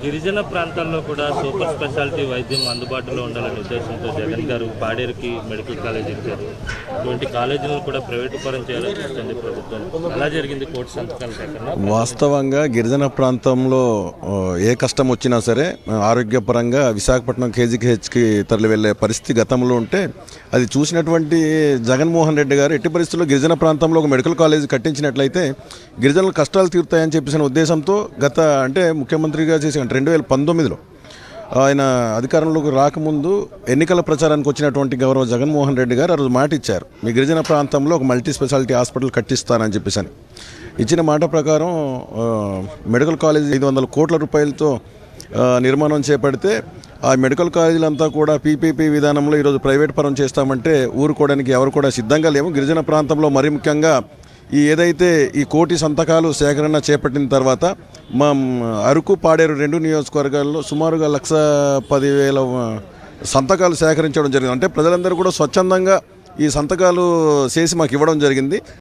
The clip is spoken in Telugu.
గిరిజన ప్రాంతాల్లో కూడా సూపర్ స్పెషాలిటీ వైద్యం అందుబాటులో ఉండాలనే ఉద్దేశంతో జగన్ గారు పాడేరుకి మెడికల్ కాలేజ్ ఇచ్చారు. ఇటువంటి కాలేజీలను కూడా ప్రైవేటు పరం చేయాలని చూస్తుంది ప్రభుత్వం. అలా జరిగింది కోర్టు సంతకాల సేకరణ. వాస్తవంగా గిరిజన ప్రాంతంలో ఏ కష్టం వచ్చినా సరే ఆరోగ్యపరంగా విశాఖపట్నం కేజీహెచ్కి తరలి వెళ్ళే పరిస్థితి గతంలో ఉంటే అది చూసినటువంటి జగన్మోహన్ రెడ్డి గారు ఎట్టి పరిస్థితుల్లో గిరిజన ప్రాంతంలో ఒక మెడికల్ కాలేజ్ కట్టించినట్లయితే గిరిజనుల కష్టాలు తీరుతాయని చెప్పేసిన ఉద్దేశంతో అంటే ముఖ్యమంత్రిగా చేసి 2019లో ఆయన అధికారంలోకి రాకముందు ఎన్నికల ప్రచారానికి వచ్చినటువంటి గౌరవ జగన్మోహన్ రెడ్డి గారు ఆ రోజు మాట ఇచ్చారు, మీ గిరిజన ప్రాంతంలో ఒక మల్టీ స్పెషాలిటీ హాస్పిటల్ కట్టిస్తానని చెప్పేసి. ఇచ్చిన మాట ప్రకారం మెడికల్ కాలేజ్ 500 కోట్ల రూపాయలతో నిర్మాణం చేపడితే ఆ మెడికల్ కాలేజీలంతా కూడా పీపీపీ విధానంలో ఈరోజు ప్రైవేట్ పరం చేస్తామంటే ఊరుకోవడానికి ఎవరు కూడా సిద్ధంగా లేము. గిరిజన ప్రాంతంలో మరీ ముఖ్యంగా ఏదైతే ఈ కోటి సంతకాలు సేకరణ చేపట్టిన తర్వాత మా అరకు పాడేరు 2 నియోజకవర్గాల్లో సుమారుగా 1,10,000 సంతకాలు సేకరించడం జరిగింది. అంటే ప్రజలందరూ కూడా స్వచ్ఛందంగా ఈ సంతకాలు చేసి మాకు ఇవ్వడం జరిగింది.